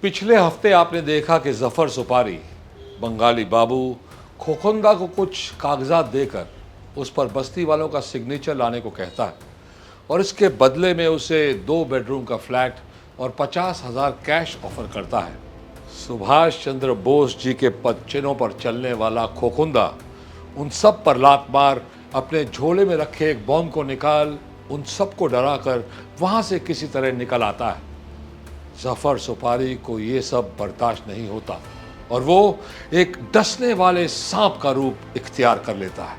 पिछले हफ्ते आपने देखा कि जफर सुपारी बंगाली बाबू खोखंदा को कुछ कागजात देकर उस पर बस्ती वालों का सिग्नेचर लाने को कहता है और इसके बदले में उसे 2 बेडरूम का फ्लैट और 50,000 कैश ऑफर करता है। सुभाष चंद्र बोस जी के पदचिन्हों पर चलने वाला खोखंदा उन सब पर लात मार अपने झोले में रखे एक बॉम्ब को निकाल उन सबको डराकर वहां से किसी तरह निकल आता है। जफर सुपारी को ये सब बर्दाश्त नहीं होता और वो एक डसने वाले सांप का रूप इख्तियार कर लेता है।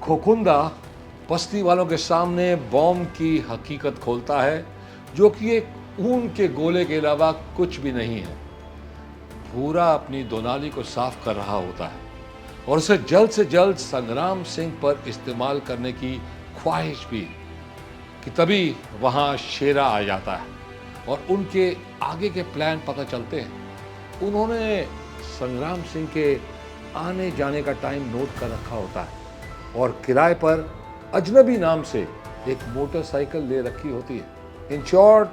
खोखुंदा बस्ती वालों के सामने बॉम्ब की हकीकत खोलता है, जो कि एक ऊन के गोले के अलावा कुछ भी नहीं है। भूरा अपनी दोनाली को साफ कर रहा होता है और उसे जल्द से जल्द संग्राम सिंह पर इस्तेमाल करने की ख्वाहिश भी कि तभी वहां शेरा आ जाता है और उनके आगे के प्लान पता चलते हैं। उन्होंने संग्राम सिंह के आने जाने का टाइम नोट कर रखा होता है और किराए पर अजनबी नाम से एक मोटरसाइकिल ले रखी होती है। इन शॉर्ट,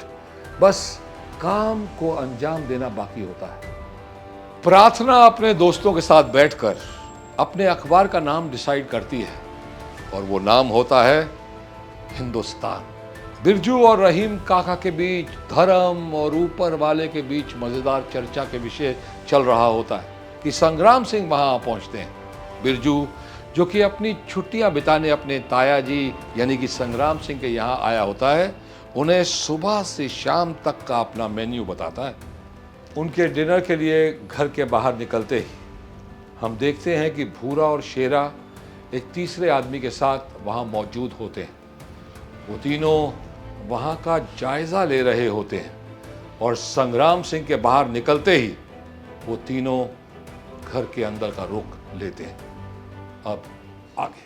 बस काम को अंजाम देना बाकी होता है। प्रार्थना अपने दोस्तों के साथ बैठकर अपने अखबार का नाम डिसाइड करती है और वो नाम होता है हिंदुस्तान। बिरजू और रहीम काका के बीच धर्म और ऊपर वाले के बीच मजेदार चर्चा के विषय चल रहा होता है कि संग्राम सिंह वहां पहुंचते हैं। बिरजू, जो कि अपनी छुट्टियां बिताने अपने ताया जी यानी कि संग्राम सिंह के यहाँ आया होता है, उन्हें सुबह से शाम तक का अपना मेन्यू बताता है। उनके डिनर के लिए घर के बाहर निकलते ही हम देखते हैं कि भूरा और शेरा एक तीसरे आदमी के साथ वहां मौजूद होते हैं। वो तीनों वहां का जायजा ले रहे होते हैं और संग्राम सिंह के बाहर निकलते ही वो तीनों घर के अंदर का रुख लेते हैं। अब आगे।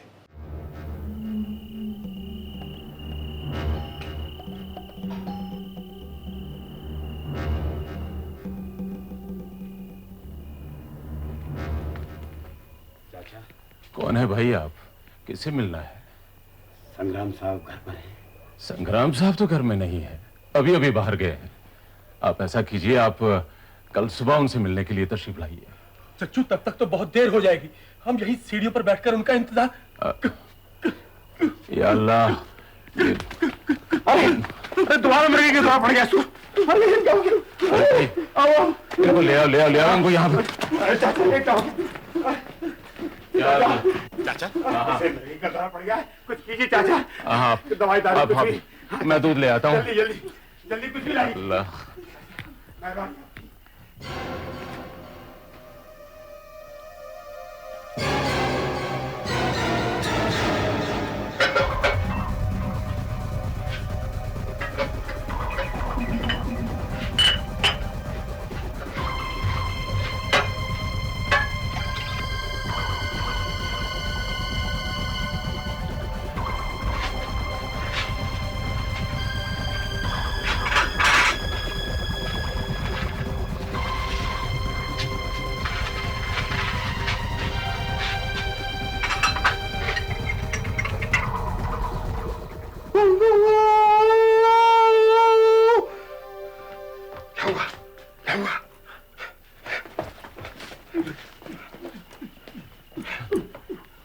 चाचा, कौन है भाई आप? किससे मिलना है? संग्राम साहब घर पर हैं। संग्राम साहब तो घर में नहीं है, अभी अभी बाहर गए हैं। आप ऐसा कीजिए, आप कल सुबह उनसे मिलने के लिए तशरीफ लाइए। चच्चू, तब तक तो बहुत देर हो जाएगी। हम यही सीढ़ियों पर बैठकर उनका इंतजार। या अल्लाह, अरे दोबारा मर गई, दोबारा पड़ गया। इनको ले आओ, ले आओ, ले आओ इनको यहाँ पे। अरे चाचा, लेट आओ। चाचा, पड़ गया, कुछ कीजिए चाचा। हाँ, दवाई दारू कुछ भी। मैं दूध ले आता हूँ। जल्दी जल्दी जल्दी कुछ भी लाइए। अल्लाह,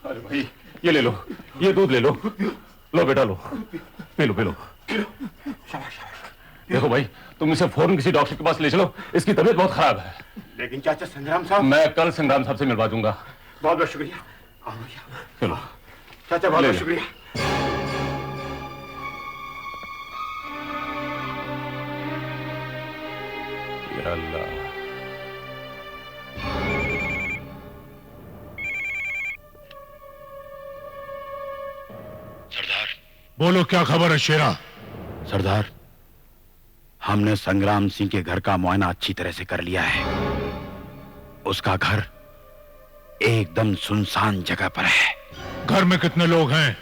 अरे भाई, ये ले लो, ये दूध ले लो। लो बेटा, लो, पी लो, पी लो। देखो भाई, तुम इसे फौरन किसी डॉक्टर के पास ले चलो, इसकी तबीयत बहुत खराब है। लेकिन चाचा, संग्राम साहब। मैं कल संग्राम साहब से मिलवा दूंगा। बहुत बहुत शुक्रिया। आओ भैया, चलो चाचा, बहुत बहुत शुक्रिया। या अल्लाह, सरदार। बोलो, क्या खबर है शेरा? सरदार, हमने संग्राम सिंह के घर का मुआयना अच्छी तरह से कर लिया है। उसका घर एकदम सुनसान जगह पर है। घर में कितने लोग हैं?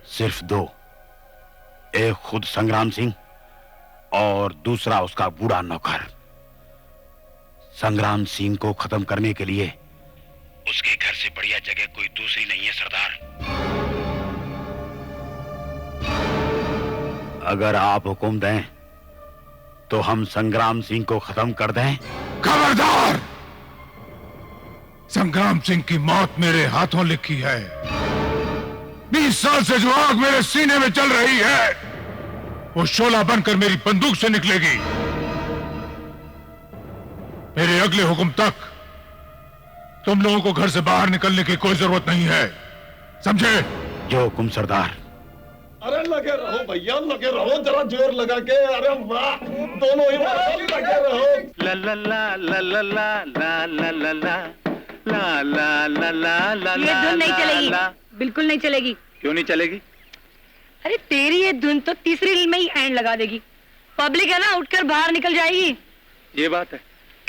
सिर्फ 2। एक खुद संग्राम सिंह और दूसरा उसका बूढ़ा नौकर। संग्राम सिंह को खत्म करने के लिए उसके घर से बढ़िया जगह कोई दूसरी नहीं है सरदार। अगर आप हुक्म दें तो हम संग्राम सिंह को खत्म कर दें? खबरदार! संग्राम सिंह की मौत मेरे हाथों लिखी है। 20 साल से जो आग मेरे सीने में चल रही है वो शोला बनकर मेरी बंदूक से निकलेगी। मेरे अगले हुक्म तक तुम लोगों को घर से बाहर निकलने की कोई जरूरत नहीं है, समझे? जो हुक्म सरदार। अरे लगे रहो भैया, लगे रहो, जरा जोर लगा के। अरे वाह, दोनों ही लगे रहो। ला ला ला ला ला ला ला ला ला ला ला ला ला ला। ये धुन नहीं चलेगी, बिल्कुल नहीं चलेगी। क्यों नहीं चलेगी? अरे तेरी ये धुन तो तीसरी रील में ही एंड लगा देगी। पब्लिक है ना, उठकर बाहर निकल जाएगी। ये बात है।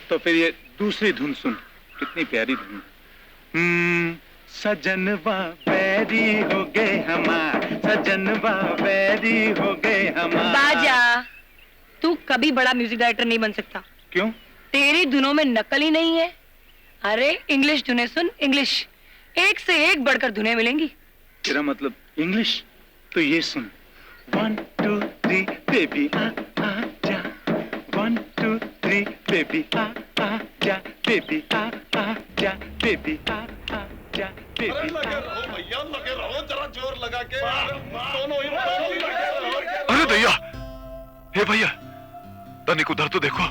तो फिर ये दूसरी धुन सुन, कितनी प्यारी धुन। सजनवा बैरी हो गए हमार, सजनवा बैरी हो गए हमार। बाजा, तू कभी बड़ा म्यूजिक डायरेक्टर नहीं बन सकता। क्यों? तेरी धुनों में नकल ही नहीं है। अरे इंग्लिश धुनें सुन, इंग्लिश, एक से एक बढ़कर धुनें मिलेंगी। तेरा मतलब इंग्लिश? तो ये सुन। 1 2 3 बेबी आ जा, 1 2 3 बेबी आ जा, बेबी आ जा, बेबी आ जा, बेबी। अरे लगे रहो भैया, लगे रहो, जरा जोर लगा के। दोनों ही लगे रहो। अरे दैया! हे भैया, तनिक उधर तो देखो।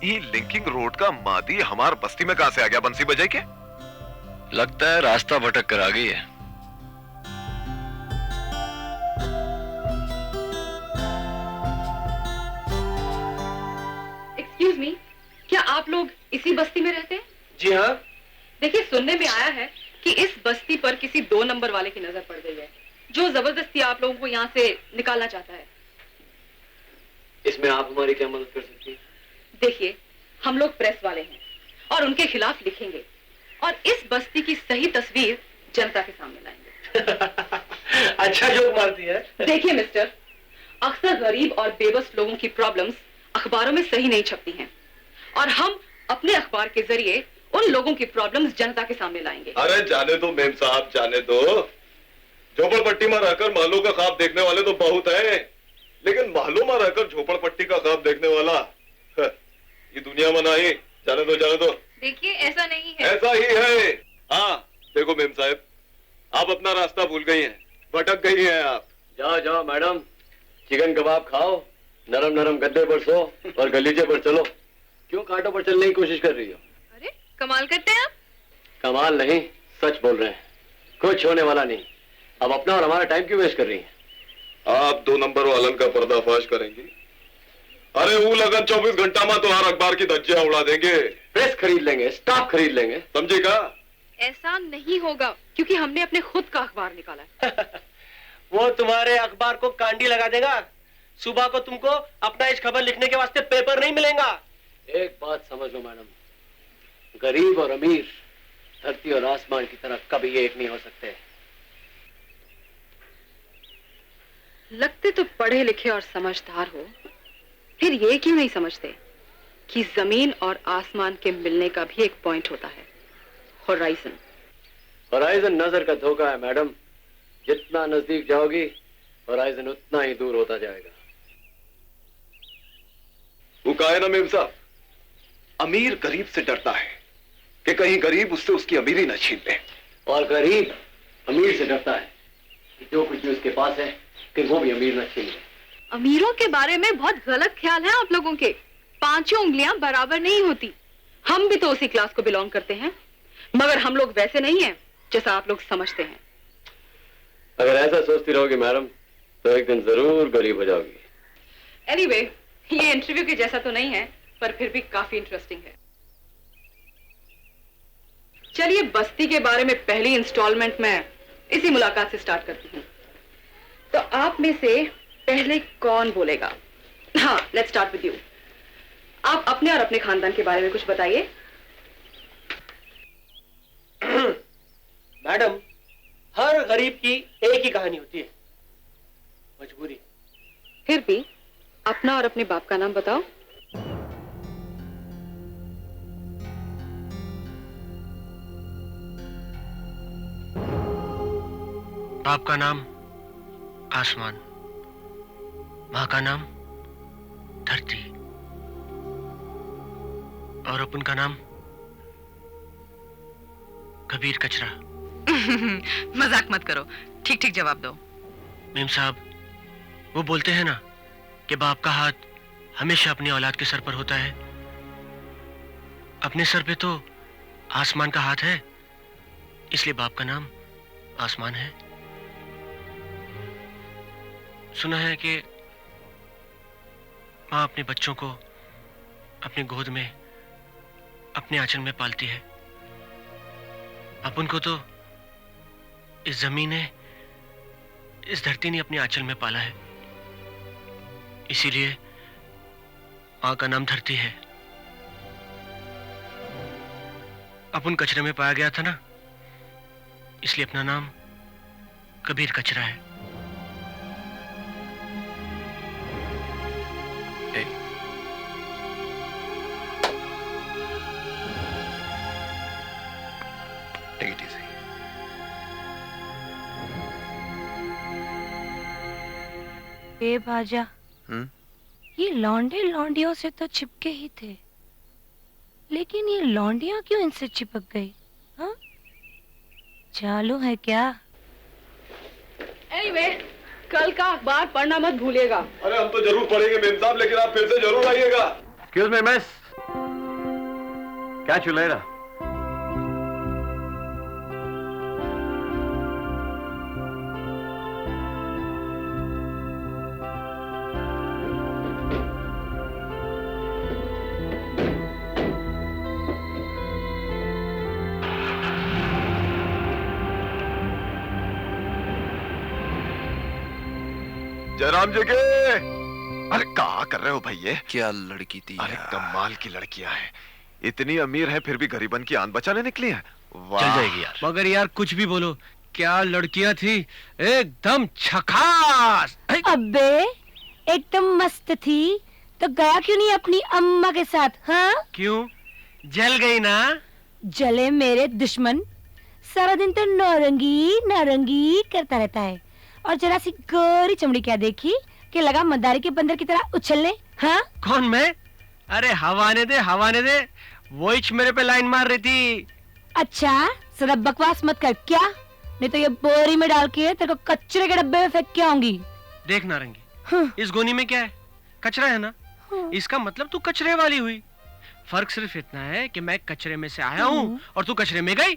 ये लिंकिंग रोड का मादी हमार बस्ती में कहां से आ गया बंसी बजाई के? लगता है रास्ता भटक कर आ गई है। एक्सक्यूज मी, क्या आप लोग इसी बस्ती में रहते हैं? जी हाँ। देखिए, सुनने में आया है कि इस बस्ती पर किसी 2 नंबर वाले की नजर पड़ गई है, जो जबरदस्ती आप लोगों को यहाँ से निकालना चाहता है। इसमें आप हमारी क्या मदद कर सकती हैं? देखिए, हम लोग प्रेस वाले हैं और उनके खिलाफ लिखेंगे और इस बस्ती की सही तस्वीर जनता के सामने लाएंगे। अच्छा जोक मारती है। देखिए मिस्टर, अक्सर गरीब और बेबस लोगों की प्रॉब्लम्स अखबारों में सही नहीं छपती हैं और हम अपने अखबार के जरिए उन लोगों की प्रॉब्लम्स जनता के सामने लाएंगे। अरे जाने दो मेम साहब, जाने दो। झोपड़पट्टी में रहकर महलों का ख्वाब देखने वाले तो बहुत हैं, लेकिन महलों में रहकर झोपड़पट्टी का ख्वाब देखने वाला ये दुनिया में नहीं। जाने दो, जाने दो। देखिए, ऐसा नहीं है। ऐसा ही है। हाँ देखो मेम साहब, आप अपना रास्ता भूल गई हैं, भटक गई हैं आप। जाओ जाओ मैडम, चिकन कबाब खाओ, नरम नरम गद्दे पर सो और गलीचे पर चलो। क्यों कांटों पर चलने की कोशिश कर रही हो? अरे कमाल करते हैं आप। कमाल नहीं, सच बोल रहे हैं। कुछ होने वाला नहीं। अब अपना और हमारा टाइम क्यों वेस्ट कर रही हैं? आप 2 नंबर वालन का पर्दाफाश करेंगी? अरे वो लगन 24 घंटा में तो हर अखबार की धज्जियां उड़ा देंगे। प्रेस खरीद लेंगे, स्टाफ खरीद लेंगे। समझेगा? ऐसा नहीं होगा, क्योंकि हमने अपने खुद का अखबार निकाला है। वो तुम्हारे अखबार को कांडी लगा देगा। सुबह को तुमको अपना इस खबर लिखने के वास्ते पेपर नहीं मिलेगा। एक बात समझ लो मैडम, गरीब और अमीर धरती और आसमान की तरह कभी एक नहीं हो सकते। लगते तो पढ़े लिखे और समझदार हो, फिर ये क्यों नहीं समझते कि जमीन और आसमान के मिलने का भी एक पॉइंट होता है, होराइजन। होराइजन नजर का धोखा है मैडम। जितना नजदीक जाओगी होराइजन उतना ही दूर होता जाएगा। वो कहा है ना मेम साहब, अमीर गरीब से डरता है कि कहीं गरीब उससे उसकी अमीरी न छीन ले। और गरीब अमीर से डरता है कि जो कुछ भी उसके पास है कि वो भी अमीर न छीन ले। अमीरों के बारे में बहुत गलत ख्याल है आप लोगों के। 5 उंगलियां बराबर नहीं होती। हम भी तो उसी क्लास को बिलोंग करते हैं, मगर हम लोग वैसे नहीं हैं जैसा आप लोग समझते हैं। अगर ऐसा सोचती रहोगी मैडम तो एक दिन जरूर गरीब हो जाओगी। एनीवे, ये इंटरव्यू के जैसा तो नहीं है, पर फिर भी काफी इंटरेस्टिंग है। चलिए, बस्ती के बारे में पहली इंस्टॉलमेंट में इसी मुलाकात से स्टार्ट करती हूँ। तो आप में से पहले कौन बोलेगा? हाँ, लेट्स स्टार्ट विद यू। आप अपने और अपने खानदान के बारे में कुछ बताइए। मैडम, हर गरीब की एक ही कहानी होती है, मजबूरी। फिर भी अपना और अपने बाप का नाम बताओ। बाप का नाम आसमान, माँ का नाम धरती, और अपन का नाम कबीर कचरा। मजाक मत करो, ठीक ठीक जवाब दो। मेम साहब, वो बोलते हैं ना कि बाप का हाथ हमेशा अपनी औलाद के सर पर होता है। अपने सर पे तो आसमान का हाथ है, इसलिए बाप का नाम आसमान है। सुना है कि माँ अपने बच्चों को अपने गोद में, अपने आंचल में पालती है। अपन को तो इस जमीन ने, इस धरती ने अपने आंचल में पाला है, इसीलिए माँ का नाम धरती है। अपन कचरे में पाया गया था ना, इसलिए अपना नाम कबीर कचरा है। Take it easy. ए भाजा, ये लौंडे लौंडियों से तो चिपके ही थे, लेकिन ये लौंडियां क्यों इनसे चिपक गई? हाँ, चालू है क्या? Anyway, कल का अखबार पढ़ना मत भूलिएगा। अरे हम तो जरूर पढ़ेंगे मेम साहब, लेकिन आप फिर से जरूर आइएगा। Excuse me, miss. Catch you later. Jairam जी के, अरे क्या कर रहे हो भाई? ये क्या लड़की थी? अरे कमाल की लड़कियां हैं, इतनी अमीर है फिर भी गरीबन की आन बचाने निकली है। चल जाएगी यार। मगर यार कुछ भी बोलो, क्या लड़कियां थी, एकदम झकास। अबे एकदम मस्त थी, तो गया क्यों नहीं अपनी अम्मा के साथ? हाँ, क्यों? जल गई ना? जले मेरे दुश्मन, सारा दिन तो नारंगी नारंगी करता रहता है, और जरा सी गोरी चमड़ी क्या देखी कि लगा मदारी के बंदर की तरह उछलने। हाँ, कौन मैं? अरे हवाने दे, हवाने दे, वो इच मेरे पे लाइन मार रही थी। अच्छा, जरा बकवास मत कर क्या, नहीं तो ये बोरी में डाल के तेरे को कचरे के डब्बे में फेंक के आऊंगी। देख नारंगी, इस गोनी में क्या है? कचरा है ना? इसका मतलब तू कचरे वाली हुई। फर्क सिर्फ इतना है कि मैं कचरे में से आया हूँ और तू कचरे में गई।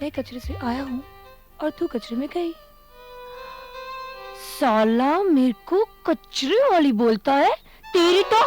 मैं कचरे से आया हूँ और तू कचरे में गई। साला मेरे को कचरे वाली बोलता है, तेरी तो